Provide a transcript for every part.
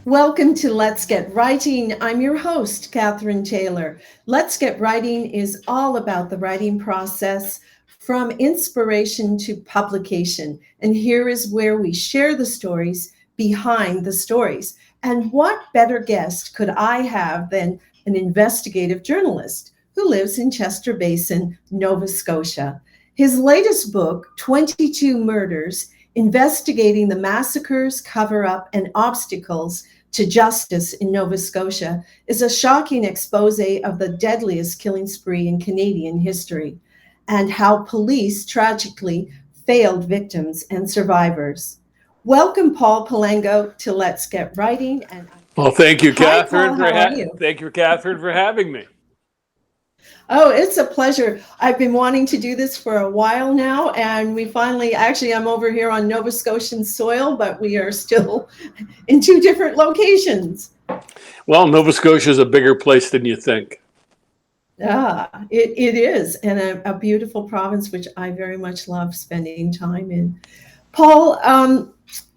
Welcome to Let's Get Writing. I'm your host, Catherine Taylor. Let's Get Writing is all about the writing process from inspiration to publication. And here is where we share the stories behind the stories. And what better guest could I have than an investigative journalist who lives in Chester Basin, Nova Scotia? His latest book, 22 Murders, Investigating the Massacres, Coverup, and Obstacles to Justice in Nova Scotia, is a shocking expose of the deadliest killing spree in Canadian history and how police tragically failed victims and survivors. Welcome, Paul Palango, to Let's Get Writing. Well, thank you, Hi, Catherine. Paul, how are you? Thank you, Catherine, for having me. Oh, it's a pleasure. I've been wanting to do this for a while now, and we finally, actually, I'm over here on Nova Scotian soil, but we are still in two different locations. Well, Nova Scotia is a bigger place than you think. It is, and a beautiful province, which I very much love spending time in. Paul,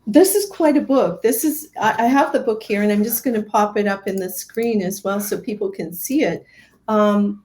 this is quite a book. I have the book here, and I'm just going to pop it up in the screen as well so people can see it.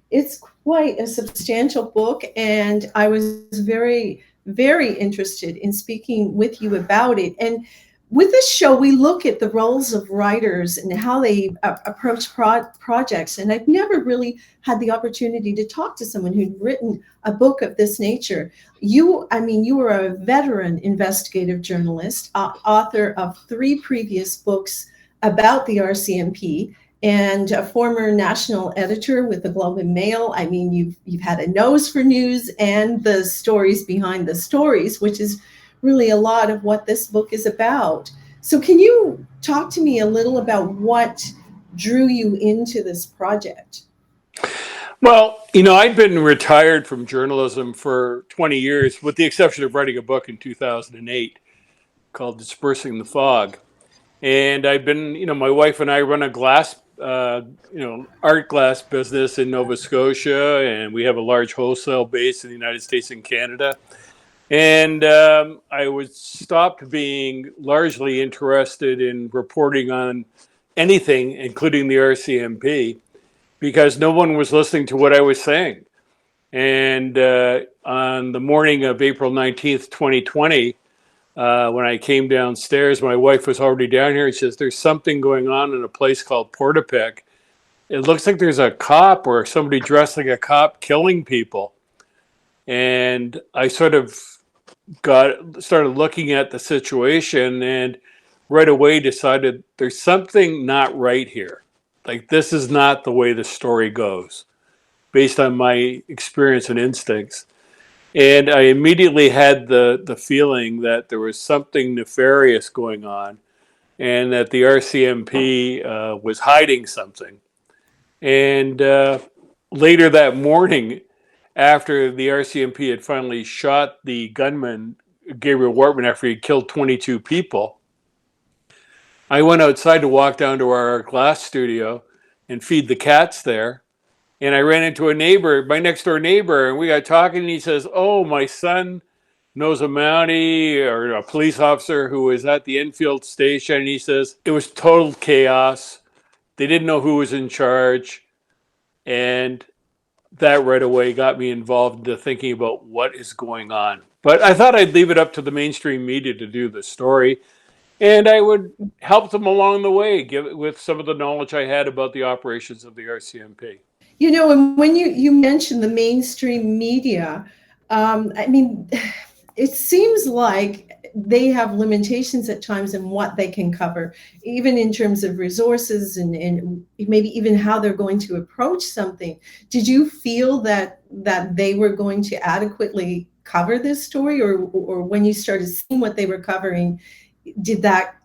It's quite a substantial book, and I was very, very interested in speaking with you about it. And with this show, we look at the roles of writers and how they approach projects. And I've never really had the opportunity to talk to someone who'd written a book of this nature. You were a veteran investigative journalist, author of 3 previous books about the RCMP, and a former national editor with the Globe and Mail. I mean, you've had a nose for news and the stories behind the stories, which is really a lot of what this book is about. So can you talk to me a little about what drew you into this project? Well, I'd been retired from journalism for 20 years, with the exception of writing a book in 2008 called Dispersing the Fog. And I've been, my wife and I run a art glass business in Nova Scotia, and we have a large wholesale base in the United States and Canada. And I was stopped being largely interested in reporting on anything, including the RCMP, because no one was listening to what I was saying. And on the morning of April 19th, 2020, when I came downstairs, my wife was already down here. She says, there's something going on in a place called Portapic. It looks like there's a cop or somebody dressed like a cop killing people. And I sort of started looking at the situation and right away decided there's something not right here. Like, this is not the way the story goes, based on my experience and instincts. And I immediately had the feeling that there was something nefarious going on and that the RCMP was hiding something. And later that morning, after the RCMP had finally shot the gunman, Gabriel Wortman, after he killed 22 people, I went outside to walk down to our glass studio and feed the cats there. And I ran into my next door neighbor, and we got talking, and he says, oh, my son knows a Mountie or a police officer who was at the Enfield station. And he says, it was total chaos. They didn't know who was in charge. And that right away got me involved into thinking about what is going on. But I thought I'd leave it up to the mainstream media to do the story, and I would help them along the way, with some of the knowledge I had about the operations of the RCMP. And when you mentioned the mainstream media, it seems like they have limitations at times in what they can cover, even in terms of resources and maybe even how they're going to approach something. Did you feel that they were going to adequately cover this story, or when you started seeing what they were covering, did that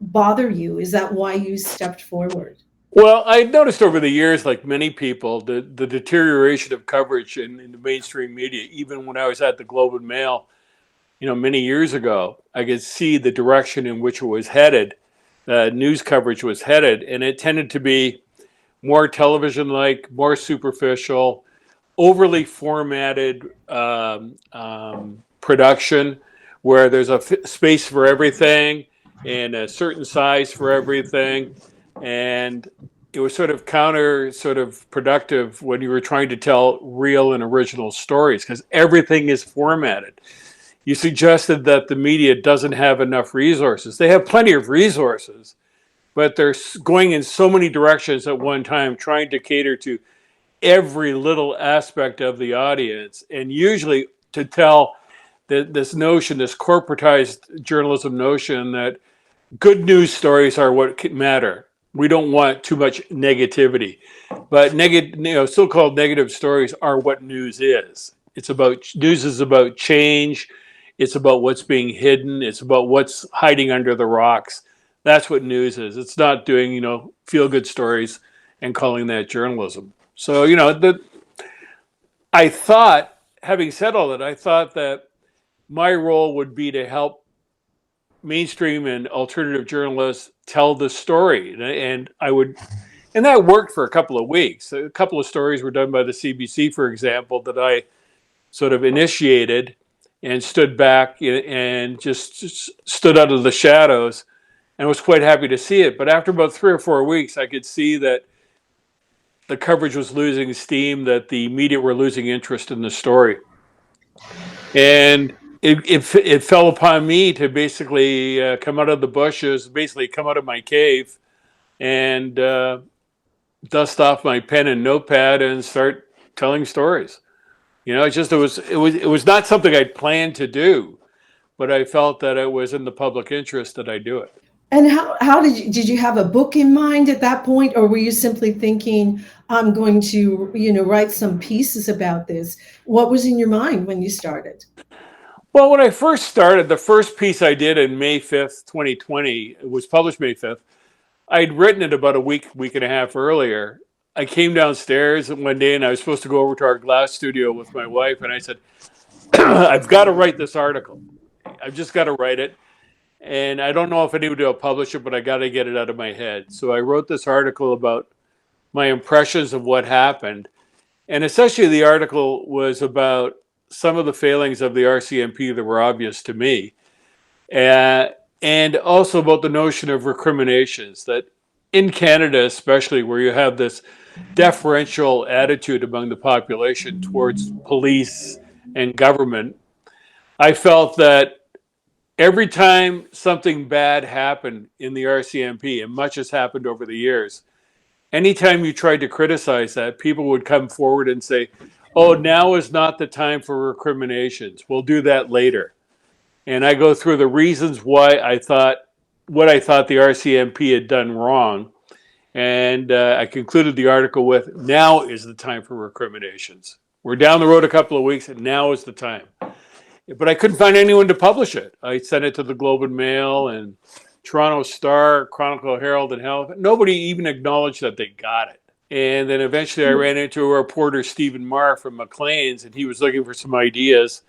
bother you? Is that why you stepped forward? Well, I noticed over the years, like many people, the deterioration of coverage in the mainstream media. Even when I was at the Globe and Mail, many years ago, I could see the direction in which it was headed. News coverage was headed, and it tended to be more television-like, more superficial, overly formatted production, where there's a space for everything, and a certain size for everything. And it was sort of counter sort of productive when you were trying to tell real and original stories because everything is formatted. You suggested that the media doesn't have enough resources. They have plenty of resources, but they're going in so many directions at one time, trying to cater to every little aspect of the audience. And usually to tell this notion, this corporatized journalism notion that good news stories are what matter. We don't want too much negativity, but so-called negative stories are what news is. News is about change. It's about what's being hidden. It's about what's hiding under the rocks. That's what news is. It's not doing, feel good stories and calling that journalism. So, I thought, having said all that, I thought that my role would be to help mainstream and alternative journalists tell the story. And that worked for a couple of weeks. A couple of stories were done by the CBC, for example, that I sort of initiated and stood back and just stood out of the shadows and was quite happy to see it. But after about 3 or 4 weeks, I could see that the coverage was losing steam, that the media were losing interest in the story. And it fell upon me to basically come out of the bushes, basically come out of my cave and dust off my pen and notepad and start telling stories. It was not something I'd planned to do, but I felt that it was in the public interest that I do it. And how did you have a book in mind at that point, or were you simply thinking, I'm going to, write some pieces about this? What was in your mind when you started? Well, when I first started, the first piece I did in May 5th, 2020, it was published May 5th. I'd written it about a week and a half earlier. I came downstairs one day and I was supposed to go over to our glass studio with my wife. And I said, I've got to write this article. I've just got to write it. And I don't know if anybody will publish it, but I got to get it out of my head. So I wrote this article about my impressions of what happened. And essentially the article was about some of the failings of the RCMP that were obvious to me. And also about the notion of recriminations, that in Canada, especially where you have this deferential attitude among the population towards police and government, I felt that every time something bad happened in the RCMP, and much has happened over the years, anytime you tried to criticize that, people would come forward and say, oh, now is not the time for recriminations. We'll do that later. And I go through the reasons why what I thought the RCMP had done wrong. And I concluded the article with, now is the time for recriminations. We're down the road a couple of weeks, and now is the time. But I couldn't find anyone to publish it. I sent it to the Globe and Mail and Toronto Star, Chronicle Herald, and Halifax. Nobody even acknowledged that they got it. And then eventually I ran into a reporter, Stephen Marr from Maclean's, and he was looking for some ideas.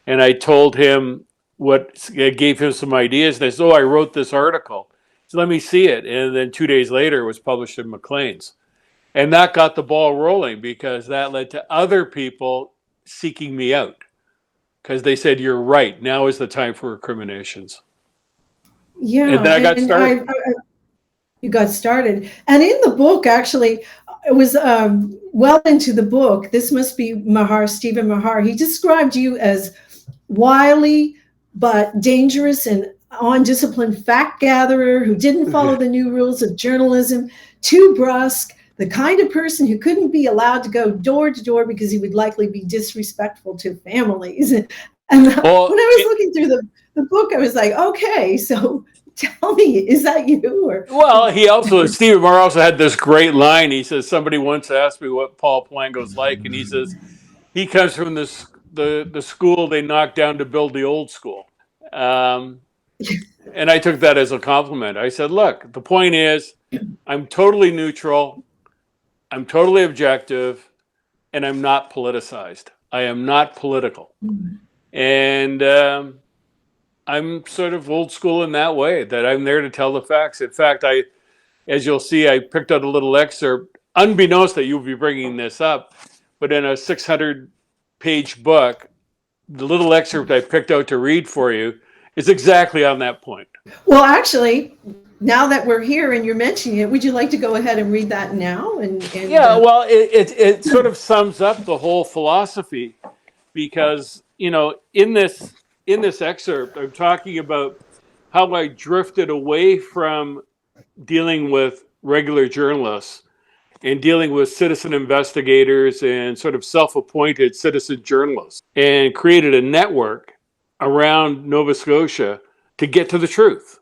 And I told him gave him some ideas. And I said, I wrote this article. So let me see it. And then 2 days later, it was published in Maclean's. And that got the ball rolling because that led to other people seeking me out. Because they said, you're right, now is the time for recriminations. Yeah. And then I got started. You got started. And in the book, actually, it was well into the book. This must be Stephen Mahar. He described you as wily, but dangerous and undisciplined fact gatherer who didn't follow the new rules of journalism, too brusque, the kind of person who couldn't be allowed to go door to door because he would likely be disrespectful to families. And when I was looking through the book, I was like, okay, so tell me, is that you? Or Stephen Marr also had this great line. He says, somebody once asked me what Paul Palango's like, and he says, he comes from the school they knocked down to build the old school. And I took that as a compliment. I said, look, the point is, I'm totally neutral, I'm totally objective, and I'm not politicized. I am not political. And I'm sort of old school in that way, that I'm there to tell the facts. In fact, as you'll see, I picked out a little excerpt, unbeknownst that you'll be bringing this up, but in a 600-page book, the little excerpt I picked out to read for you is exactly on that point. Well, actually, now that we're here and you're mentioning it, would you like to go ahead and read that now? Yeah, well, it sort of sums up the whole philosophy because, in this excerpt, I'm talking about how I drifted away from dealing with regular journalists and dealing with citizen investigators and sort of self-appointed citizen journalists, and created a network around Nova Scotia to get to the truth.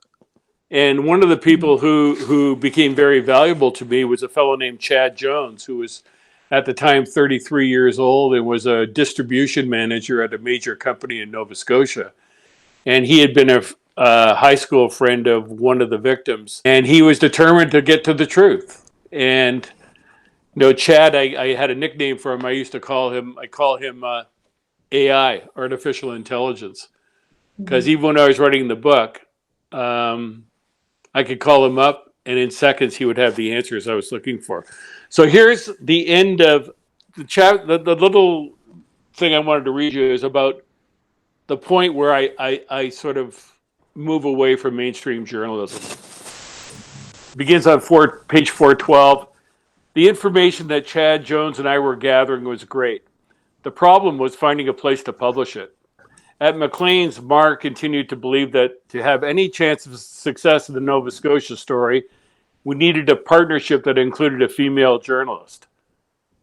And one of the people who became very valuable to me was a fellow named Chad Jones, who was at the time 33 years old and was a distribution manager at a major company in Nova Scotia. And he had been a high school friend of one of the victims, and he was determined to get to the truth. And Chad, I had a nickname for him. I call him AI, artificial intelligence, because even when I was writing the book, um, I could call him up, and in seconds he would have the answers I was looking for. So here's the end of the chat. The little thing I wanted to read you is about the point where I sort of move away from mainstream journalism. It begins on page 412. The information that Chad Jones and I were gathering was great. The problem was finding a place to publish it. At Maclean's, Marr continued to believe that to have any chance of success in the Nova Scotia story, we needed a partnership that included a female journalist.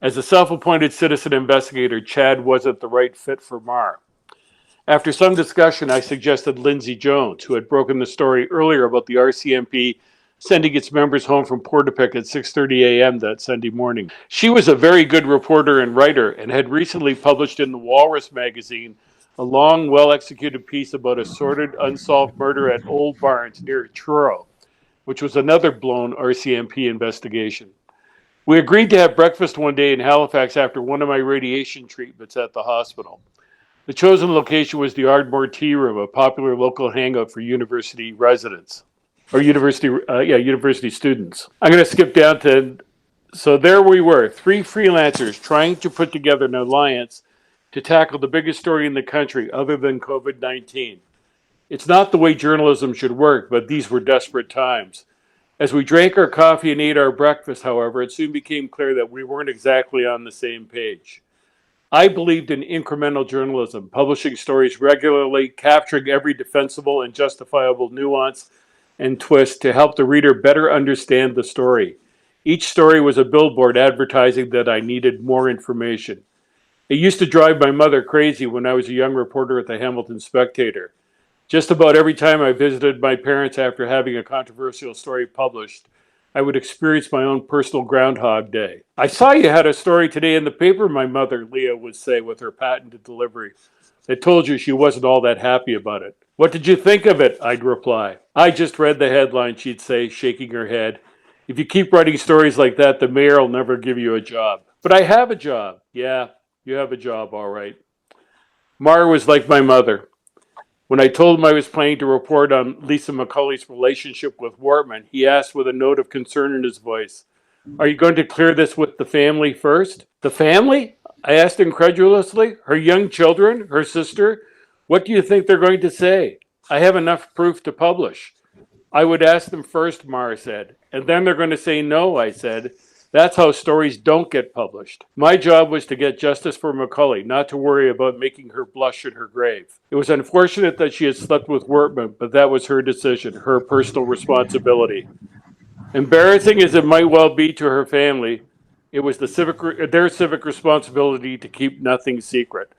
As a self-appointed citizen investigator, Chad wasn't the right fit for Marr. After some discussion, I suggested Lindsay Jones, who had broken the story earlier about the RCMP sending its members home from Portapique at 6:30 a.m. that Sunday morning. She was a very good reporter and writer and had recently published in the Walrus magazine a long, well-executed piece about a sordid, unsolved murder at Old Barns near Truro, which was another blown RCMP investigation. We agreed to have breakfast one day in Halifax after one of my radiation treatments at the hospital. The chosen location was the Ardmore Tea Room, a popular local hangout for university residents, or university students. I'm going to skip down to, so there we were, three freelancers trying to put together an alliance to tackle the biggest story in the country other than COVID-19. It's not the way journalism should work, but these were desperate times. As we drank our coffee and ate our breakfast, however, it soon became clear that we weren't exactly on the same page. I believed in incremental journalism, publishing stories regularly, capturing every defensible and justifiable nuance and twist to help the reader better understand the story. Each story was a billboard advertising that I needed more information. It used to drive my mother crazy when I was a young reporter at the Hamilton Spectator. Just about every time I visited my parents after having a controversial story published, I would experience my own personal Groundhog Day. I saw you had a story today in the paper, my mother, Leah, would say with her patented delivery. I told you she wasn't all that happy about it. What did you think of it? I'd reply. I just read the headline, she'd say, shaking her head. If you keep writing stories like that, the mayor will never give you a job. But I have a job. Yeah, you have a job, all right. Marr was like my mother. When I told him I was planning to report on Lisa McCulley's relationship with Wortman, he asked with a note of concern in his voice, "Are you going to clear this with the family first?" The family? I asked incredulously. Her young children? Her sister? What do you think they're going to say? I have enough proof to publish. I would ask them first, Marr said, and then they're going to say no, I said. That's how stories don't get published. My job was to get justice for McCulley, not to worry about making her blush in her grave. It was unfortunate that she had slept with Wortman, but that was her decision, her personal responsibility. Embarrassing as it might well be to her family, it was their civic responsibility to keep nothing secret.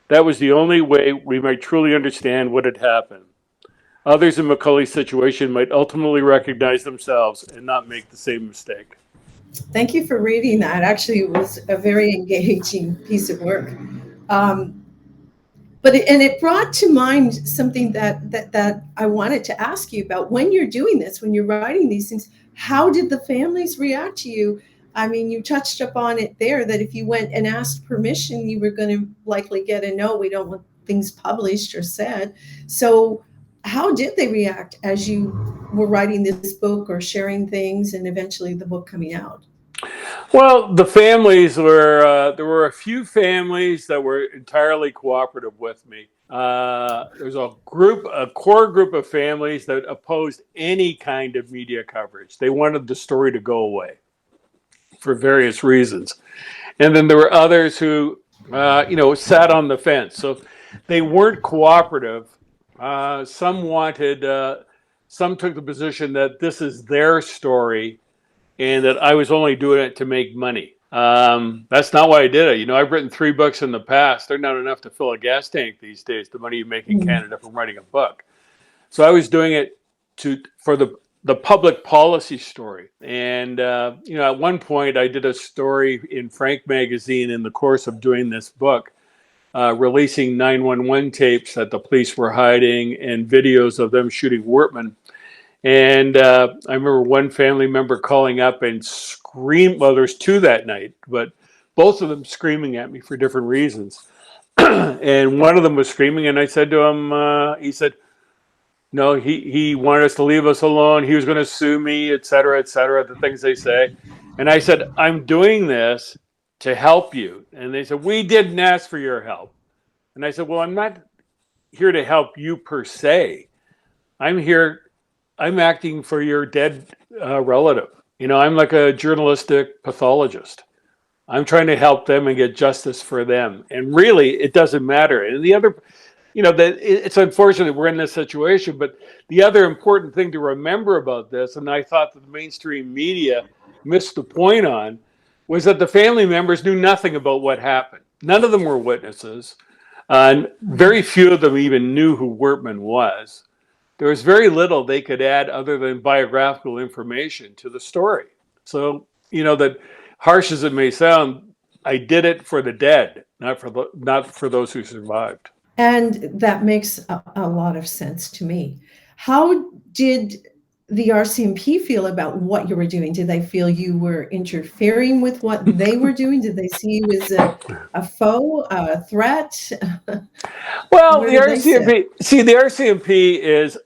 That was the only way we might truly understand what had happened. Others in McCulley's situation might ultimately recognize themselves and not make the same mistake. Thank you for reading that. Actually, it was a very engaging piece of work. Um, it brought to mind something that I wanted to ask you about. When you're doing this, when you're writing these things, how did the families react to you? I mean, you touched upon it there that if you went and asked permission, you were going to likely get a no. We don't want things published or said. So, how did they react as you were writing this book or sharing things, and eventually the book coming out? Well, the families were, there were a few families that were entirely cooperative with me. there's a core group of families that opposed any kind of media coverage. They wanted the story to go away for various reasons. And then there were others who, sat on the fence. So they weren't cooperative. Some wanted, some took the position that this is their story and that I was only doing it to make money. That's not why I did it. I've written 3 books in the past. They're not enough to fill a gas tank these days, the money you make in Canada from writing a book. So I was doing it for the public policy story. And, at one point I did a story in Frank magazine in the course of doing this book, releasing 911 tapes that the police were hiding and videos of them shooting workmen. And I remember one family member calling up and scream. Well, there's 2 that night, but both of them screaming at me for different reasons. And one of them was screaming, and I said to him, he said, no, he wanted us to leave us alone. He was going to sue me, et cetera, the things they say. And I said, I'm doing this to help you. And they said, we didn't ask for your help. And I said, well, I'm not here to help you per se. I'm acting for your dead relative. I'm like a journalistic pathologist. I'm trying to help them and get justice for them. And really, it doesn't matter. And the other, it's unfortunate we're in this situation, but the other important thing to remember about this, and I thought that the mainstream media missed the point on, was that the family members knew nothing about what happened. None of them were witnesses. And very few of them even knew who Wortman was. There was very little they could add other than biographical information to the story. So, that harsh as it may sound, I did it for the dead, not for those who survived. And that makes a lot of sense to me. How did the RCMP feel about what you were doing? Did they feel you were interfering with what they were doing? Did they see you as a foe, a threat? Well, the RCMP is,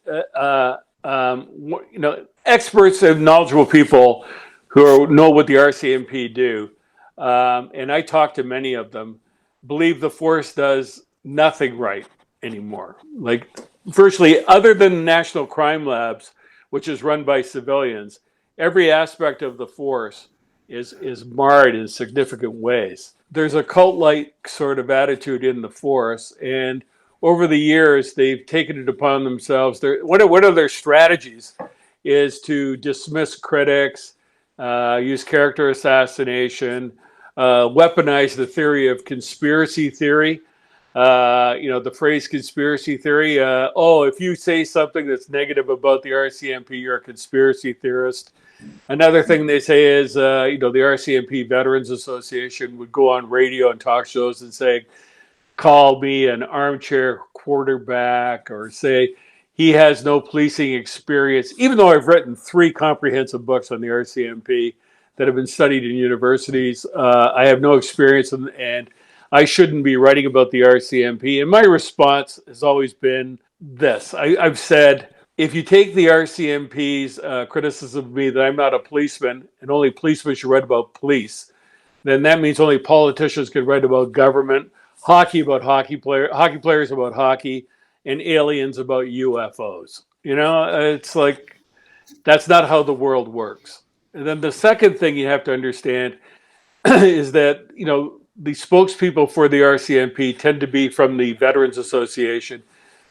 experts and knowledgeable people who know what the RCMP do. And I talked to many of them, believe the force does nothing right anymore. Like virtually, other than National Crime Labs, which is run by civilians, every aspect of the force is marred in significant ways. There's a cult-like sort of attitude in the force, and over the years, they've taken it upon themselves. One of their strategies is to dismiss critics, use character assassination, weaponize the theory of conspiracy theory. The phrase conspiracy theory. If you say something that's negative about the RCMP, you're a conspiracy theorist. Another thing they say is, the RCMP Veterans Association would go on radio and talk shows and say, call me an armchair quarterback, or say he has no policing experience, even though I've written 3 comprehensive books on the RCMP that have been studied in universities. I have no experience, and I shouldn't be writing about the RCMP. And my response has always been this. I've said, if you take the RCMP's criticism of me that I'm not a policeman and only policemen should write about police, then that means only politicians can write about government, hockey players about hockey, and aliens about UFOs. It's like, that's not how the world works. And then the second thing you have to understand is that, the spokespeople for the RCMP tend to be from the Veterans Association.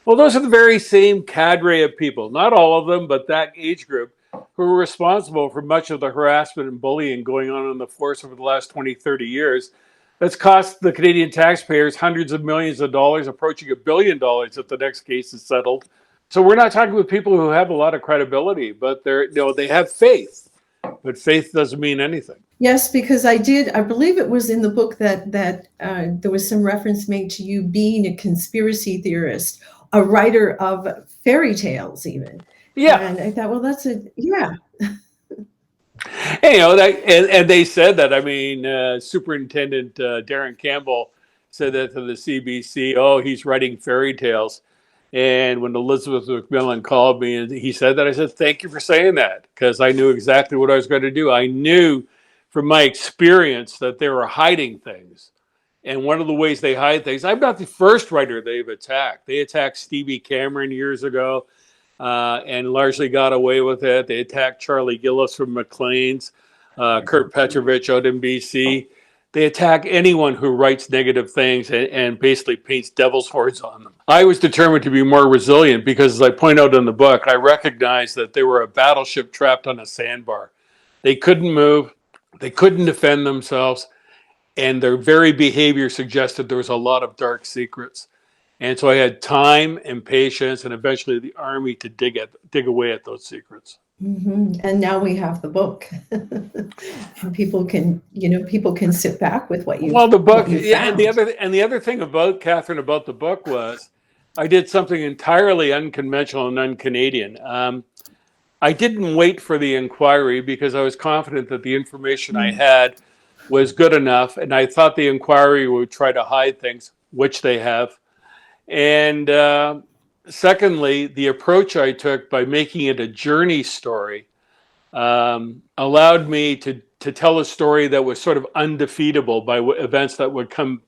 Well, those are the very same cadre of people, not all of them, but that age group, who are responsible for much of the harassment and bullying going on in the force over the last 20, 30 years. That's cost the Canadian taxpayers hundreds of millions of dollars, approaching $1 billion if the next case is settled. So we're not talking with people who have a lot of credibility, but they have faith. But faith doesn't mean anything. Yes, because I believe it was in the book that there was some reference made to you being a conspiracy theorist, a writer of fairy tales even. Yeah. And I thought, well, yeah. And they said that. I mean, Superintendent Darren Campbell said that to the CBC, he's writing fairy tales. And when Elizabeth McMillan called me and he said that, I said, thank you for saying that, because I knew exactly what I was going to do. I knew from my experience that they were hiding things. And one of the ways they hide things, I'm not the first writer they've attacked. They attacked Stevie Cameron years ago and largely got away with it. They attacked Charlie Gillis from Maclean's, Kurt Petrovich out in BC. They attack anyone who writes negative things and basically paints devil's horns on them. I was determined to be more resilient because, as I point out in the book, I recognized that they were a battleship trapped on a sandbar. They couldn't move. They couldn't defend themselves. And their very behavior suggested there was a lot of dark secrets. And so I had time and patience and eventually the army to dig away at those secrets. And now we have the book. And people can sit back with what you Well, the book, yeah, and the other thing about Catherine about the book was I did something entirely unconventional and un-Canadian. I didn't wait for the inquiry because I was confident that the information I had was good enough, and I thought the inquiry would try to hide things, which they have. And secondly, the approach I took by making it a journey story allowed me to tell a story that was sort of undefeatable by events that would come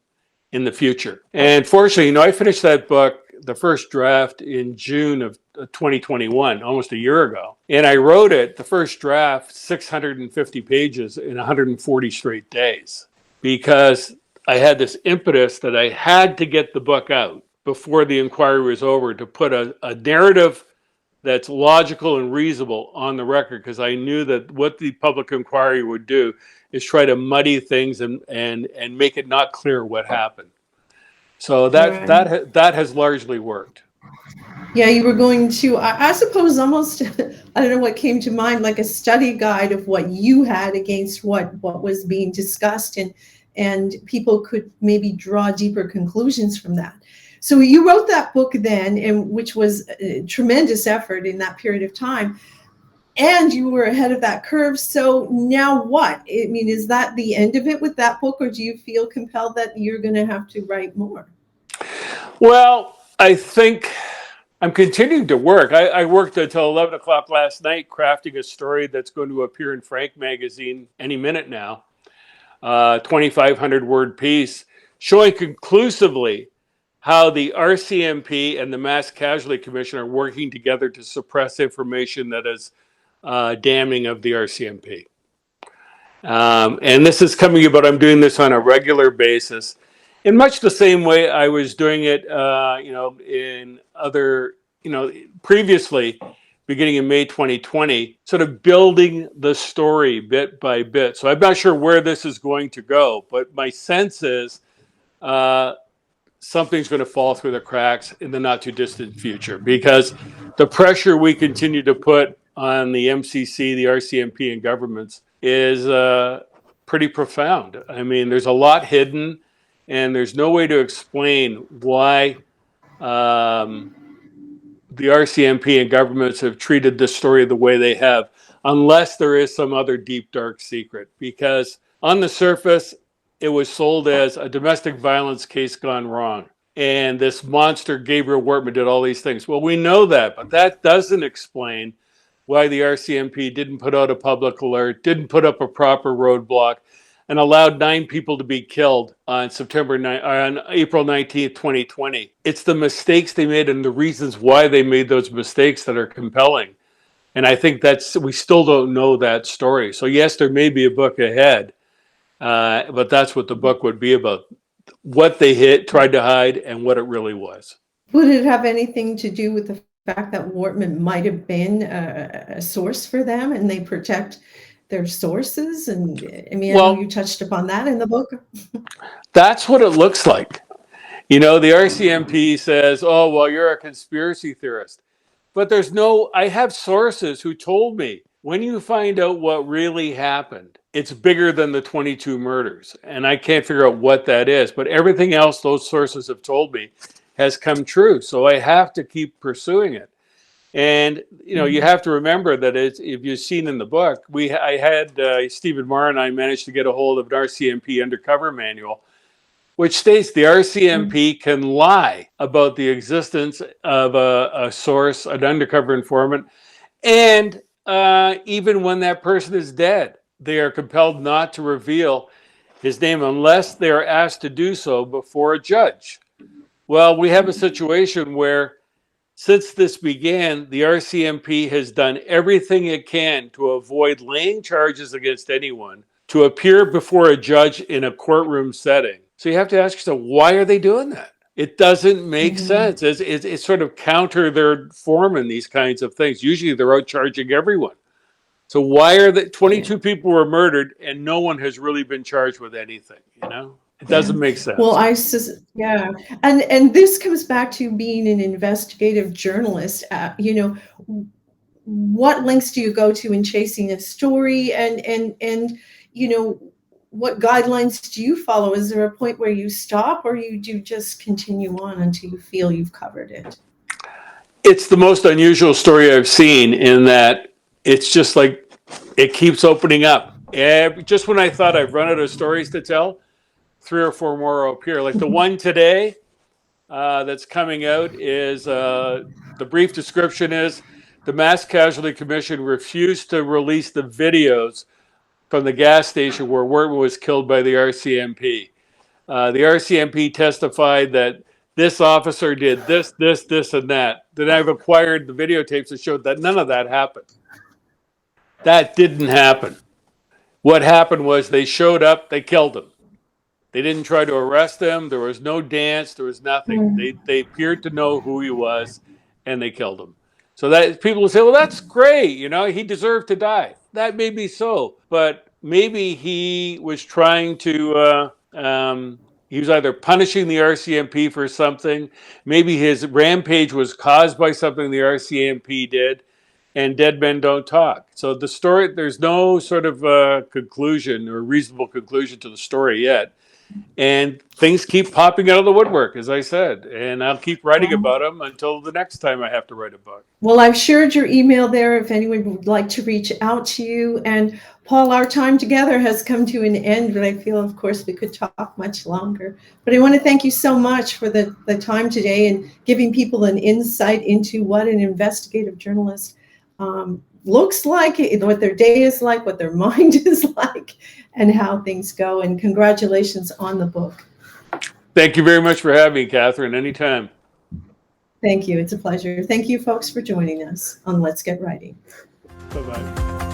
in the future. And fortunately, I finished that book, the first draft, in June of 2021, almost a year ago. And I wrote it, the first draft, 650 pages in 140 straight days, because I had this impetus that I had to get the book out before the inquiry was over to put a narrative that's logical and reasonable on the record, because I knew that what the public inquiry would do is try to muddy things and make it not clear what happened. So that has largely worked. Yeah, you were going to, I suppose, almost, I don't know what came to mind, like a study guide of what you had against what was being discussed, and people could maybe draw deeper conclusions from that. So you wrote that book then, and which was a tremendous effort in that period of time, and you were ahead of that curve. So now what? I mean, is that the end of it with that book, or do you feel compelled that you're going to have to write more? Well, I think I'm continuing to work. I worked until 11 o'clock last night crafting a story that's going to appear in Frank magazine any minute now, 2,500 word piece, showing conclusively how the RCMP and the Mass Casualty Commission are working together to suppress information that is damning of the RCMP. And this is coming about, I'm doing this on a regular basis in much the same way I was doing it, in other, previously, beginning in May 2020, sort of building the story bit by bit. So I'm not sure where this is going to go, but my sense is something's going to fall through the cracks in the not too distant future, because the pressure we continue to put on the MCC, the RCMP, and governments is pretty profound. I mean, there's a lot hidden, and there's no way to explain why the RCMP and governments have treated this story the way they have, unless there is some other deep, dark secret. Because on the surface, it was sold as a domestic violence case gone wrong. And this monster, Gabriel Wortman, did all these things. Well, we know that, but that doesn't explain why the RCMP didn't put out a public alert, didn't put up a proper roadblock, and allowed 9 people to be killed on April 19th, 2020. It's the mistakes they made and the reasons why they made those mistakes that are compelling. And I think we still don't know that story. So yes, there may be a book ahead, but that's what the book would be about: what they tried to hide, and what it really was. Would it have anything to do with the fact that Wortman might have been a source for them, and they protect their sources? And I mean, I know you touched upon that in the book. That's what it looks like. The RCMP says, oh, well, you're a conspiracy theorist. But I have sources who told me, when you find out what really happened, it's bigger than the 22 murders. And I can't figure out what that is. But everything else those sources have told me has come true. So I have to keep pursuing it. And, you have to remember that if you've seen in the book, I had Stephen Marr and I managed to get a hold of an RCMP undercover manual, which states the RCMP can lie about the existence of a source, an undercover informant, and even when that person is dead, they are compelled not to reveal his name unless they are asked to do so before a judge. Well, we have a situation where since this began, the RCMP has done everything it can to avoid laying charges against anyone to appear before a judge in a courtroom setting. So you have to ask yourself, why are they doing that? It doesn't make sense. It's sort of counter their form in these kinds of things. Usually they're out charging everyone. So why are the 22 people were murdered and no one has really been charged with anything? You know, it doesn't make sense. Well, yeah, and this comes back to being an investigative journalist. You know, what links do you go to in chasing a story, and you know, what guidelines do you follow? Is there a point where you stop, or you do just continue on until you feel you've covered it? It's the most unusual story I've seen in that it's just like it keeps opening up. Just when I thought I've run out of stories to tell, 3 or 4 more appear. Like the one today that's coming out is the brief description is the Mass Casualty Commission refused to release the videos from the gas station where Wharton was killed by the RCMP. The RCMP testified that this officer did this, and that. Then I've acquired the videotapes that showed that none of that happened. That didn't happen. What happened was they showed up, they killed him. They didn't try to arrest him. There was no dance. There was nothing. They appeared to know who he was, and they killed him. So that people will say, well, that's great. You know, he deserved to die. That may be so, but maybe he was trying to. He was either punishing the RCMP for something. Maybe his rampage was caused by something the RCMP did. And dead men don't talk. So the story, there's no sort of conclusion or reasonable conclusion to the story yet. And things keep popping out of the woodwork, as I said. And I'll keep writing about them until the next time I have to write a book. Well, I've shared your email there if anyone would like to reach out to you. And Paul, our time together has come to an end, but I feel, of course, we could talk much longer. But I want to thank you so much for the time today and giving people an insight into what an investigative journalist looks like, what their day is like, what their mind is like, and how things go. And congratulations on the book. Thank you very much for having me, Catherine. Anytime. Thank you. It's a pleasure. Thank you, folks, for joining us on Let's Get Writing. Bye-bye.